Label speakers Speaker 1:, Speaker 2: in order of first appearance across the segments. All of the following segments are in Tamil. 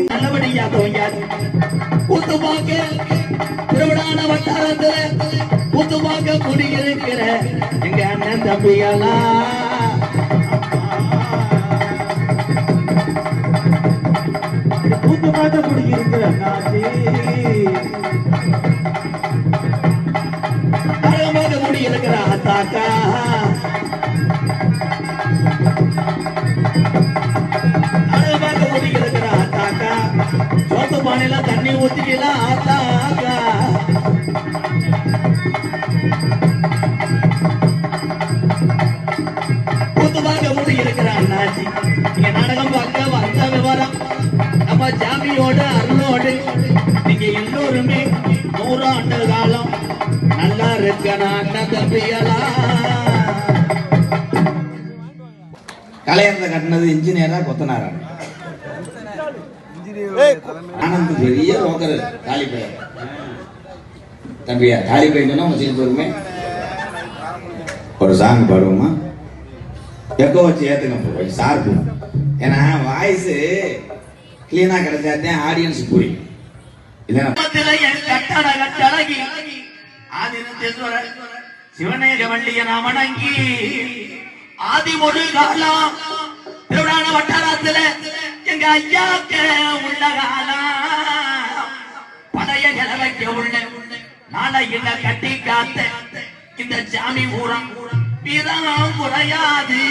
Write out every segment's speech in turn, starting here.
Speaker 1: நல்லபடியா தோங்காது ஊத்துப்பாக்க திருவிழான வட்டாரத்துல ஊத்துப்பாக்க குடியிருக்கிற எங்க அண்ணன் தம்பியெல்லாம் ஊத்துப்பாக்க குடியிருக்கிற அழகமாக குடியிருக்கிற தாக்கா பானையில தண்ணி ஊத்திக்கலாம் ஆத்தா ஆத்தா கூத்துவாக்க முடி இருக்கிற அண்ணாச்சி நீங்க நாடகம் பார்க்க வந்த விவரம் நம்ம ஜாமியோட அருளோடு நீங்க எல்லோருமே 100 ஆண்டு காலம் நல்லா இருக்கணும் அண்ணன் தம்பியெல்லாம். கலையரச கட்டினது இன்ஜினியரா கொத்தனாரா? ஆனந்த் பெரிய ரோக்கர் தாலிபை தம்பியா தாலிபை சொன்னா ஒரு சாங் பாடுவோமா? எக்கோ வச்சு ஏத்துங்க சார்பு. ஏன்னா வாய்ஸ் கிளீனா கிடைச்சாதான் ஆடியன்ஸ் புரியும். சிவனேக வள்ளிய நாமணங்கி ஆதி ஒரு காலம் திருவிழான வட்டாரத்துல எங்க ஐயாக்க உள்ள காலம் பழைய கிழவைக்க உள்ள நாளையில கட்டி காத்த இந்த ஜாமி ஊரம் வீரம் குறையாது.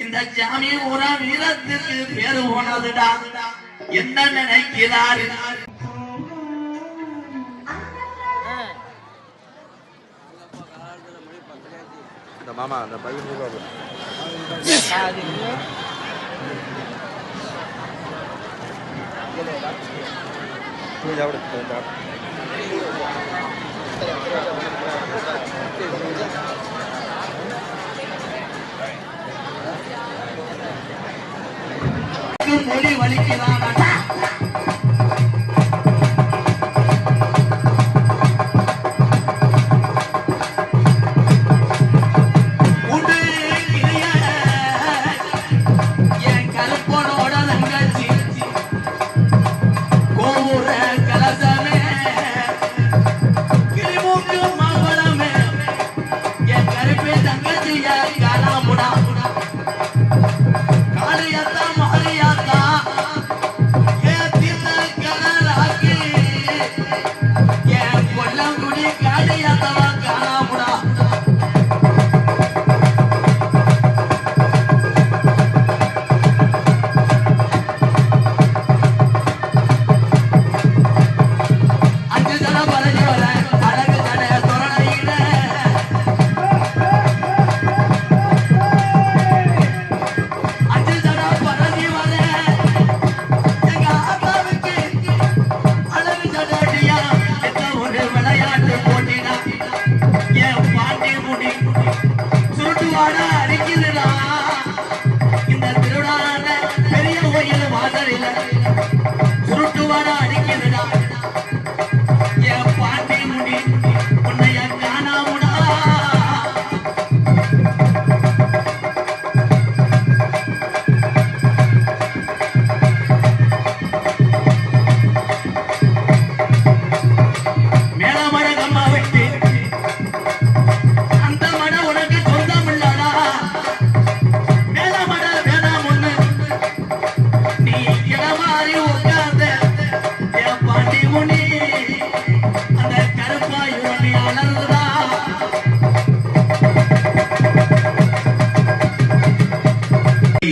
Speaker 1: இந்த ஜாமி ஊரம் வீரத்துக்கு பேரு போனதுடா. என்ன நினைக்கிறாரு?
Speaker 2: மாமா அந்த பையன்
Speaker 1: மொழி வலிக்கிறான்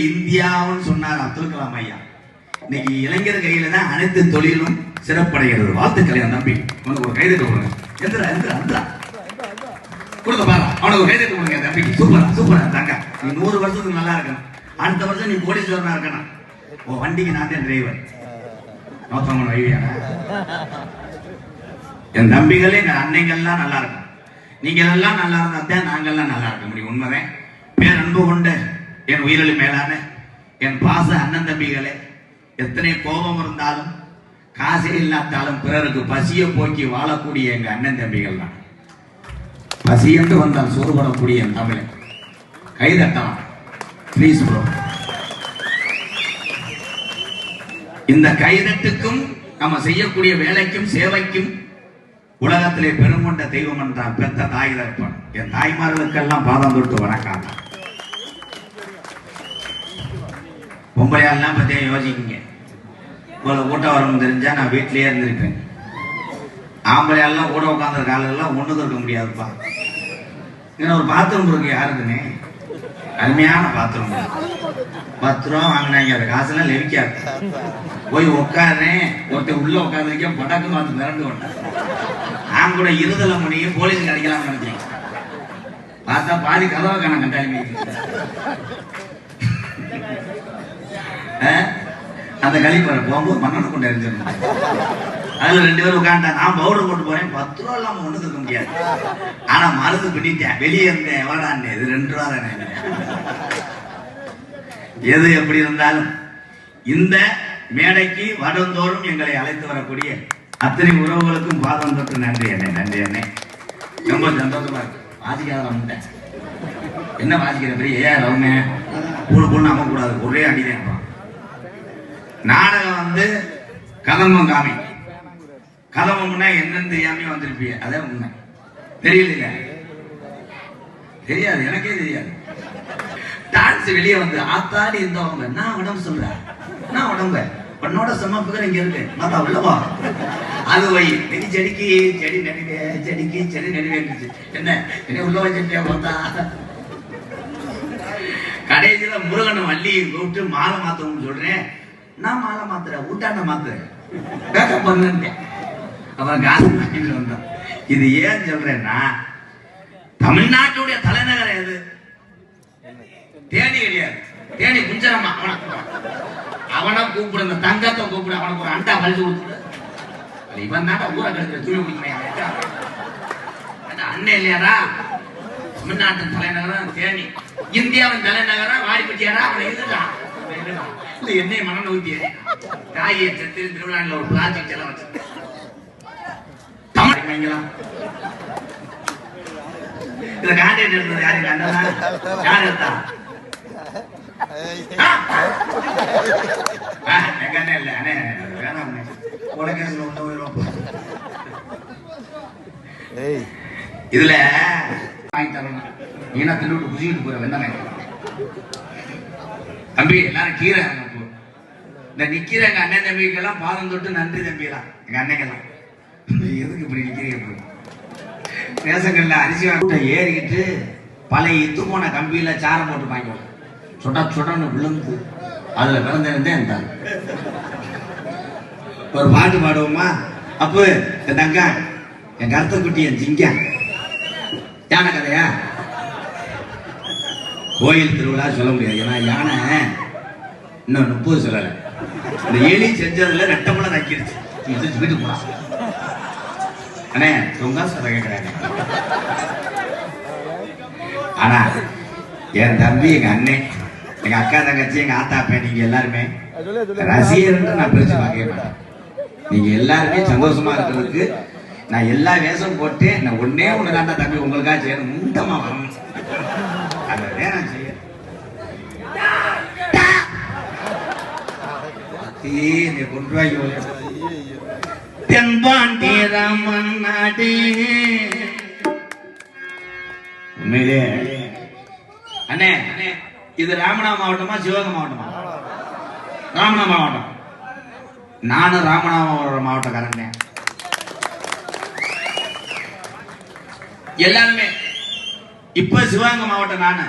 Speaker 1: இந்தியாவும் சொன்னார் அப்துல் கலாம் ஐயா. இன்னைக்கு இளைஞர் கையில தான் அனைத்து தொழிலும் சிறப்படைகிறது. வாழ்த்துக்களை நம்பி உனக்கு ஒரு கைதட்டு கொடுங்க. எந்திரா எந்திரா எந்திரா கொடுத்த பாரு, அவனுக்கு ஒரு கைதட்டு கொடுங்க தம்பிக்கு. சூப்பரா சூப்பரா தாங்க. நீ 100 வருஷத்துக்கு நல்லா இருக்கணும். அடுத்த வருஷம் நீ கோடீஸ்வரனா இருக்கணும். உன் வண்டிக்கு நான் தான் டிரைவர். நோத்தவன் வைவியான என் தம்பிகளே எங்க அன்னைகள்லாம் நல்லா இருக்கும். நீங்க எல்லாம் நல்லா இருந்தா தான் நாங்கெல்லாம் நல்லா இருக்க முடியும். உண்மைதான். பேரன்பு கொண்ட என் உயிரிழு மேலான என் பாச அண்ணன் தம்பிகளே, எத்தனை கோபம் இருந்தாலும் காசே இல்லாட்டாலும் பிறருக்கு பசியை போக்கி வாழக்கூடிய எங்க அண்ணன் தம்பிகள் தான். பசி என்று வந்தால் சோறுபடக்கூடிய என் தமிழன் கைதட்டலாம் ப்ளீஸ் ப்ரோ. இந்த கைதட்டுக்கும் நம்ம செய்யக்கூடிய வேலைக்கும் சேவைக்கும் உலகத்திலே பெருங்கொண்ட தெய்வம் என்றால் பெத்த தாய் தகப்பன். என் தாய்மார்களுக்கெல்லாம் பாதம் தொட்டு வணக்கம். பொம்பளையாலாம் பத்தியா யோசிக்குங்க. இவ்வளவு கூட்டம் வரணும் தெரிஞ்சா நான் வீட்டிலேயே இருந்திருப்பேன். ஆம்பளையாலாம் கூட உட்காந்துற காலெல்லாம் ஒண்ணுக்கு இருக்க முடியாதுப்பா. இன்னும் ஒரு பாத்ரூம் இருக்கு யாருக்குன்னு, அருமையான பாத்ரூம். 10 ரூபா வாங்கினாங்க. அந்த காசெல்லாம் லெவிக்காது. போய் உட்காருறேன், ஒருத்தர் உள்ள உட்காந்துருக்கேன், படாக்கு மாத்து மிரண்டு வந்தேன். நான் கூட இருதலை மணிக்கு போலீஸுக்கு அடிக்கலாம் நினைச்சேன். பார்த்தா பாதி கதவை காண கண்டாலுமே. அந்த கழிப்பறை போகும்போது மண்ணெண்ணை கொண்டு எரிஞ்சிருந்தேன். அதுல 2 பேரும் உட்காந்துட்டேன். நான் பவுடர் போட்டு போறேன். 10 ரூபா இல்லாம ஒண்ணு இருக்க முடியாது. ஆனா மருந்து பிடிட்டேன். வெளியே இருந்தேன். எவ்வளோடான்னு, இது 2 ரூபா தானே. எது எப்படி இருந்தாலும் இந்த மேடைக்கு வருந்தோறும் எங்களை அழைத்து வரக்கூடிய அத்தனை உறவுகளுக்கும் பாதம் தொட்டு நன்றி அண்ணே. நன்றி அண்ணே. ரொம்ப சந்தோஷமா இருக்கு. வாசிக்காத வந்துட்டேன். என்ன வாசிக்கிற பெரிய ஏன் ரவுமே கூடு நம்ப கூடாது. ஒரே அடிதான். நாடகம் வந்து கதம்பம் காமி. கதம்பம்னா என்னன்னு தெரியாம வந்திருப்பீங்க. அதான் உண்மை. தெரியல, தெரியாது, எனக்கே தெரியாது. டான்ஸ் வெளியே வந்து ஆத்தாடி இருந்தவங்க நான் உடம்பு சொல்றேன். நான் உடம்பு உன்னோட சமப்புகிற இங்க இருக்கு. மாதா உள்ளவா அது வை நெடி செடிக்கு செடி நெடுவே செடிக்கு செடி நெடுவேன்னுச்சு. என்ன உள்ள வச்சுட்டே பார்த்தா கடைசியில முருகனை வள்ளியை கூப்பிட்டு மாலை மாத்தணும்னு சொல்றேன். நான் மாலை மாத்துறேன், ஊட்டாண்ட மாத்துறேன், பேக்கப் பண்ணேன். அவன் காசு வாங்கிட்டு வந்தான். இது ஏன் சொல்றேன்னா, தமிழ்நாட்டுடைய தலைநகரம் எது? தேனி கிடையாது. தேனி குஞ்சரமா. அவனை கூப்பிடு, அந்த தங்கத்தை கூப்பிடு, அவனுக்கு ஒரு அண்டா கழிச்சு கொடுத்துடு. இவன் தான் ஊரை கழிச்சு துணி குடிக்கிறேன். அண்ணன் இல்லையாரா? தமிழ்நாட்டின் தலைநகரம் தேனி. இந்தியாவின் தலைநகரம் வாடிப்பட்டியாரா? அவனை எழுதுதான் இல்ல. என்னைய மனம் ஊத்திய தாயை சத்திரி திருவிழாவில் ஒரு ப்ராஜெக்ட் எல்லாம் வச்சு தமிழ் இதுல கான்ட்ராக்ட் எடுத்தது யாரு? யார் எடுத்தா? எங்க அண்ணன் இல்ல. அண்ணே வேணாம், உலகேசில் உள்ள போயிடும். இதுல வாங்கி தரணும். நீனா தின்னு குசிக்கிட்டு போற வெண்ணமே தம்பி. எல்லாரும் கீரை இந்த நிக்கிற எங்க அண்ணன் தம்பிக்கெல்லாம் பாதம் தொட்டு நன்றி தம்பிலாம். எங்க அன்னைக்கெல்லாம் எதுக்கு இப்படி நிக்கிறீங்க? ரேசங்கல்ல அரிசி ஏறிக்கிட்டு பழைய இத்து போன கம்பியில சாரம் போட்டு வாங்கி சுட சுடன்னு விழுந்து அதுல பிறந்திருந்தேன். ஒரு பாட்டு பாடுவோமா? அப்போ தங்க என் கருத்த குட்டி என் ஜிங்க யானை கதையா? கோயில் திருவிழா சொல்ல முடியாது. ஏன்னா யானை இன்னும் 30 சொல்லல. இந்த எலி செஞ்சதுல ரெட்டமெல்லாம் நக்கிருச்சு. வீட்டுக்கு போனா அண்ணே ரொம்ப சொல்ல கேட்கிறாங்க. ஆனா என் தம்பி, எங்க அண்ணன், எங்க அக்கா தங்கச்சி, எங்க ஆத்தாப்ப, நீங்க எல்லாருமே ரசிகர் நான் பிரிச்சு பார்க்க மாட்டேன். நீங்க எல்லாருமே சந்தோஷமா இருக்கிறதுக்கு நான் எல்லா வேஷம் போட்டு நான் ஒன்னே ஒண்ணு தாண்டா தம்பி உங்களுக்காக செய்யணும். முண்டமா வரணும். அதை வேணாம் செய்ய கொண்டு வாங்கி தென்பாண்டி ராமன் நாடு. உண்மையிலே அண்ணே, இது ராமநாத மாவட்டமா சிவகங்கை மாவட்டமா? ராமநாத மாவட்டம். நானும் ராமநாதபுரம் மாவட்டக்காரன். எல்லாருமே இப்ப சிவகங்கை மாவட்டம். நானு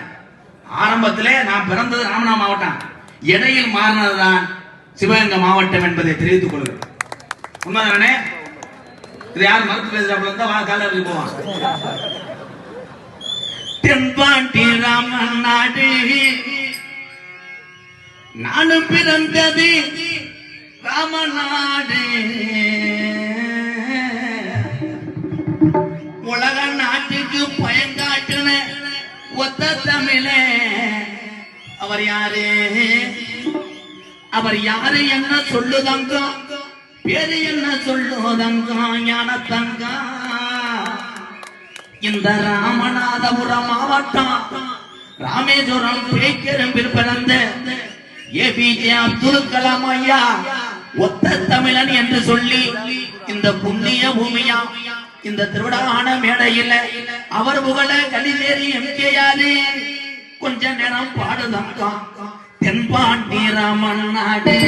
Speaker 1: ஆரம்பத்திலே நான் பிறந்தது ராமநாத மாவட்டம். இடையில் மாறினதுதான் சிவகங்கை மாவட்டம் என்பதை தெரிவித்துக் கொள்கிறேன். உண்மைதானே? இது யாரும் மறுத்து பேசுறாப்புல இருந்தா காலையில் போவான். தென்பாண்டி ராமன் நாடு நானும் பிறந்தது ராமநாடு. உலக நாட்டுக்கு பயங்காட்டுன ஒத்த தமிழ அவர் யாரு? அவர் யாரு என்ன சொல்லுதங்க? பேரு என்ன சொல்லுதங்க? ஞான தங்க. இந்த ராமநாதபுரம் மாவட்டம் ராமேஸ்வரம் பேக்கெரும்பில் பிறந்த ஏபிஜே அப்துல் கலாம் ஐயா ஒத்த தமிழன் என்று சொல்லி இந்த புண்ணிய பூமியா இந்த திருவிழான மேடையில் அவர் புகழ கலிதேறி எம்கேயாரு கொஞ்ச நேரம் பாடுதாக்கா தென்பாண்டி ராமன் நாடு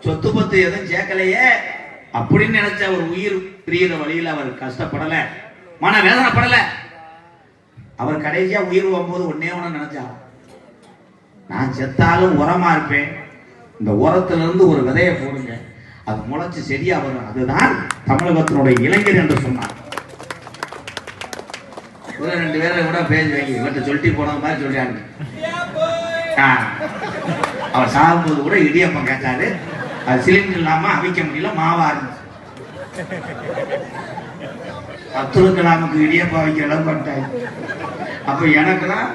Speaker 1: சொத்து பத்து எதுவும் சேர்க்கலையே அப்படின்னு நினைச்ச ஒரு உயிர் பிரியிற வழியில் அவர் கஷ்டப்படல, மன வேதனைப்படல. அவர் கடைசியா உயிர் வரும்போது ஒன்னே ஒண்ணு நினைச்சா, நான் செத்தாலும் உரமா இருப்பேன், இந்த உரத்துல இருந்து ஒரு விதையை போடுங்க, அது முளைச்சு சரியா வரும், அதுதான் தமிழகத்தினுடைய இளைஞர் என்று சொன்னார். ரெண்டு பேரை கூட பேசி வைங்க, இவர்கிட்ட சொல்லிட்டு போன மாதிரி சொல்றாங்க. அவர் சாகும்போது கூட இடியப்பம் கேட்டாரு, அது சிலிண்டர் இல்லாம அவிக்க முடியல, மாவா இருந்துச்சு. அப்துல் கலாமுக்கு இடியப்பம் வைக்க இடம் பண்ணிட்டாரு. அப்ப எனக்குலாம்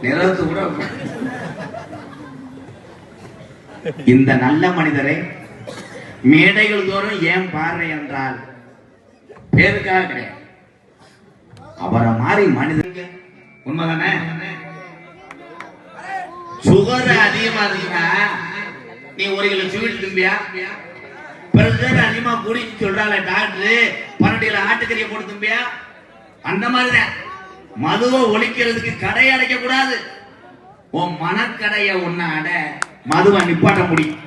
Speaker 1: நிறத்து கூட. இந்த நல்ல மனிதரை மேடைகள் தோறும் ஏன் பாரு என்றால் பேருக்காக கிடையாது, அவரை மாறி மனிதர்கள். உண்மைதானே? சுகர் அதிகமா இருக்குன்னா நீ ஒரு கிலோ ஸ்வீட் திம்பியா? பிரஷர் அதிகமா கூடிச்சு சொல்றாங்க டாக்டர், 12 கிலோ ஆட்டுக்கறியை போட்டு திம்பியா? அந்த மாதிரிதான் மதுவை ஒழிக்கிறதுக்கு கடை அடைக்க கூடாது, உன் மனக்கடைய ஒன்ன அட மதுவை நிப்பாட்ட முடியும்.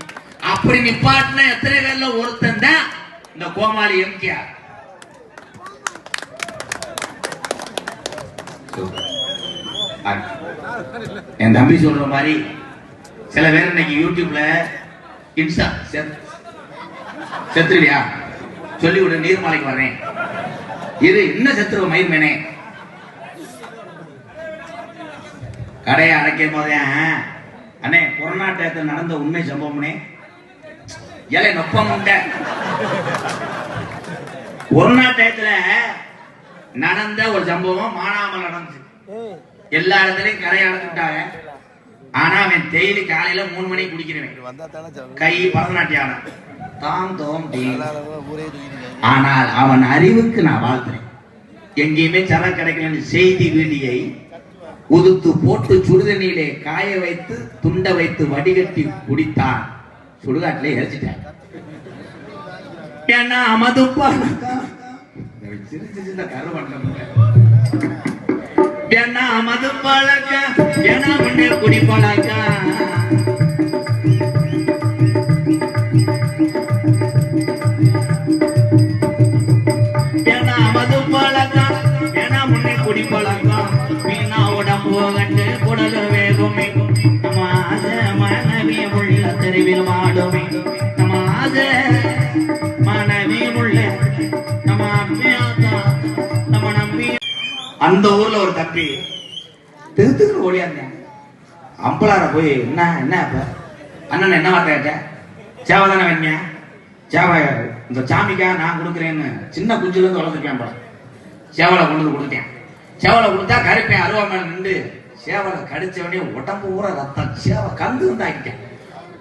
Speaker 1: அப்படி நிப்பாட்டின எத்தனை பேர்ல ஒருத்தன் தான் இந்த கோமாளி எம்கேஆர். என் தம்பி சொல்ற மாதிரி சில பேர் இன்னைக்கு யூடியூப்ல இன்ஸ்டா செத்துருவியா சொல்லி விட, நீர்மலைக்கு வர்றேன் இது இன்னும் செத்துருவ மயிர் மேனே. கடையை அடைக்கும் போதே அண்ணே கொரோனா டயத்தில் நடந்த உண்மை சம்பவம்னே ஏழை நொப்பம் உண்ட. கொரோனா டயத்துல நடந்த ஒரு சம்பவம் மானாமல் நடந்துச்சு. எல்லா இடத்துலயும் கரையை அடைச்சுட்டாங்க. ஆனா அவன் டெய்லி காலையில 3 மணிக்கு குடிக்கிறவன், கை பரதநாட்டியம் தாம் தோம். ஆனால் அவன் அறிவுக்கு நான் வாழ்த்துறேன். எங்கேயுமே சர கிடைக்கலன்னு செய்தி வீடியை உதுத்து போட்டு சுடுதண்ணியிலே காய வைத்து துண்ட வைத்து வடிகட்டி குடித்தான். சுடுகாட்டிலே எரிச்சிட்டான். ஏன்னா அமதுப்பா சின்ன கருவண்டம் என்ன மது பழக்க என முன்னே குடி பழக்க என்ன மது பழக்க என முன்னே குடி பழக்க மீனா உடம்பு கண்டு குடல் வேகும் நம்ம ஆசை மனைவி உள்ள தெருவில் மாடுமே, நம்ம ஆசை மனைவி உள்ள நம்ம அம்மையாத்தா நம்ம நம்பி. அந்த ஊர்ல ஒரு தம்பி திருத்துக்கு ஓடியாங்க. அம்பலார போய் என்ன என்ன அப்ப அண்ணன் என்ன வார்த்தை கேட்ட, சேவை தானே வேணியா, சேவை இந்த சாமிக்கா நான் கொடுக்குறேன்னு சின்ன குஞ்சுல இருந்து வளர்த்துருக்கேன் படம். சேவலை கொண்டு கொடுத்தேன். சேவலை கொடுத்தா கருப்பேன் அருவா மேல நின்று சேவலை கடிச்ச உடனே உடம்பு ஊற ரத்தம், சேவை கந்து வந்து ஆக்கிட்டேன்.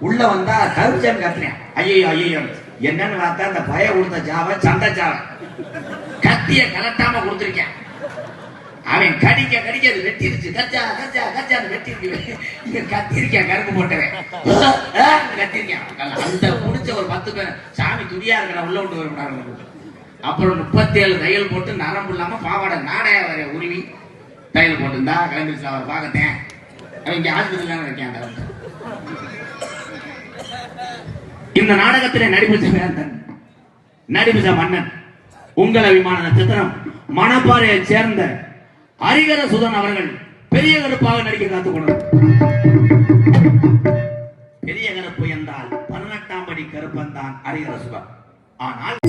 Speaker 1: உள்ள வந்தா கருச்சாமி கத்துனேன். ஐயோ ஐயோ என்னன்னு பார்த்தா அந்த பய கொடுத்த சாவை சண்டை சாவை கத்திய கலட்டாம கொடுத்துருக்கேன். அவன் கடிக்க கடிக்க அது வெட்டிருச்சு. கச்சா கச்சா கச்சா வெட்டிருக்கு. கத்திருக்கேன் கரும்பு போட்டவன் கத்திருக்கேன். அந்த முடிச்ச ஒரு 10 பேர் சாமி துடியா இருக்கிற உள்ள விட்டு வரக்கூடாது. அப்புறம் 37 தையல் போட்டு நரம்பு இல்லாம பாவாடை நாடைய வர உருவி தையல் போட்டுருந்தா கிளம்பிடுச்சு. அவர் பார்க்கத்தேன் அவங்க ஆஸ்பத்திரியில இருக்கேன். இந்த நாடகத்திலே நடிப்பிச்ச வேந்தன், நடிப்பிச்ச மன்னன், உங்கள் அபிமான நட்சத்திரம் மணப்பாறையை சேர்ந்த ஹரிகர சுதன் அவர்கள் பெரிய கருப்பாக நடிக்க காத்துக்கொண்டார். பெரிய கருப்பு என்றால் 18ஆம் படி கருப்பன் தான் ஹரிகர சுதன். ஆனால்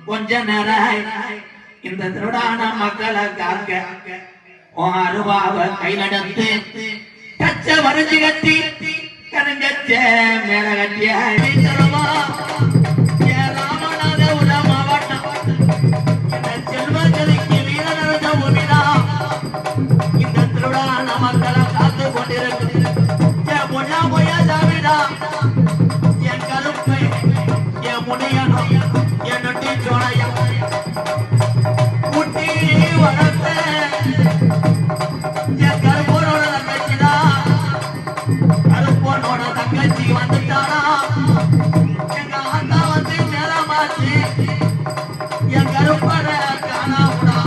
Speaker 1: கொஞ்ச நேரம் இந்த திருடான மக்களை காக்க அருவாவ கை நடத்து கச்ச வரைஞ்சு கட்டி கருங்கச்ச மேல கட்டிய ராமநாத உல மாவட்டம் செல்வங்களுக்கு வீரநரத உமிதா இந்த திருடான மக்களை காத்து கொண்டிருக்கு. பொண்ணா பொய்யா சாமிடா என் கருப்பை என் முடியணும் என் நொட்டி சோழையா குட்டி வளர்த்த என் கருப்போனோட தங்கச்சிடா. கருப்போனோட தங்கச்சி வந்துட்டானா எங்க ஆத்தா வந்து நேரமாச்சு என் கருப்பட காணாமுடா.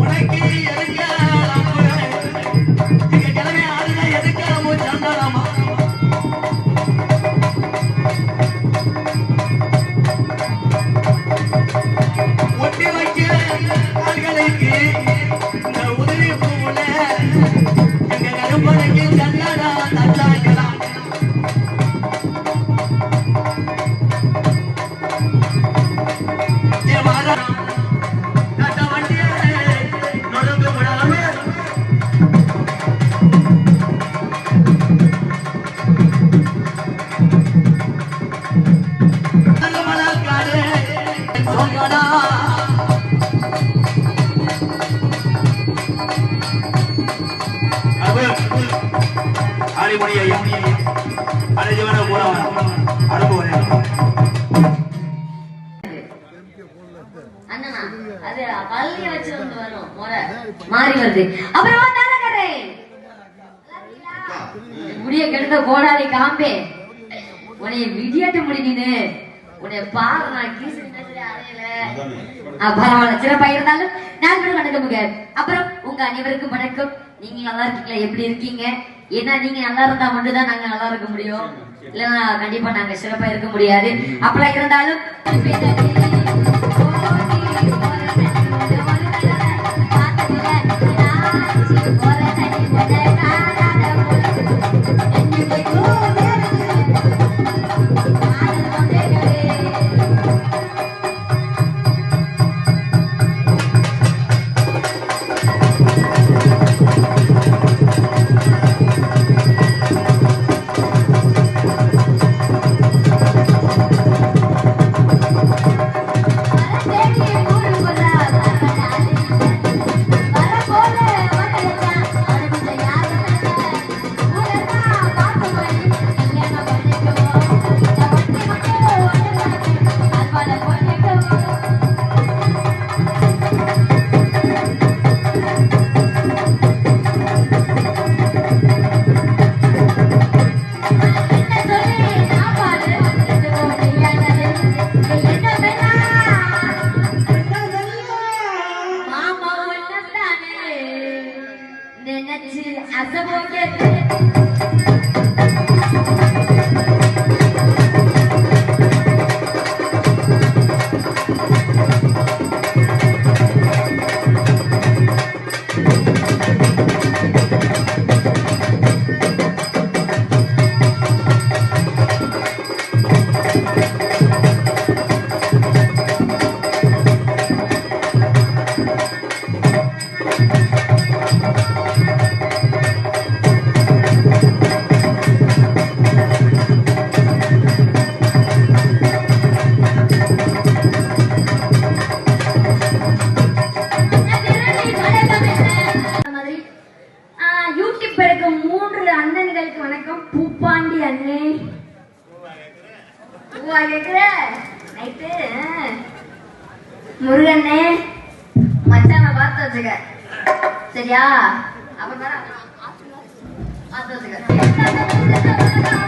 Speaker 1: உனக்கு எதுக்கு எங்க கிழமை ஆடுனா எதுக்கு நம்ம சந்தனமா ஆலிமணி ஐயா அரைஜீவன கூட அனுபவம்
Speaker 3: அண்ணா அது பள்ளிய வச்சு வந்து வரும் முறை மாறி வருது. அப்புறமா தானகரே முடிய கெடுத்த கோடாலி காம்பே உன்னை விடியாட்ட முடினு உன்னை பாரு நான் கீசு அறையில பரவாயில்ல சிறப்பா இருந்தாலும் நான் வணக்கமுங்க. அப்புறம் உங்க அனைவருக்கும் வணக்கம். நீங்க நல்லா இருக்கீங்களா? எப்படி இருக்கீங்க? ஏன்னா நீங்க நல்லா இருந்தா மட்டும் தான் நாங்க நல்லா இருக்க முடியும், இல்லைன்னா கண்டிப்பா நாங்க சிறப்பா இருக்க முடியாது. அப்பெல்லாம் இருந்தாலும் முருகனே மச்சான பார்த்து வச்சுக்க சரியா? அப்ப பார்த்து வச்சுக்க.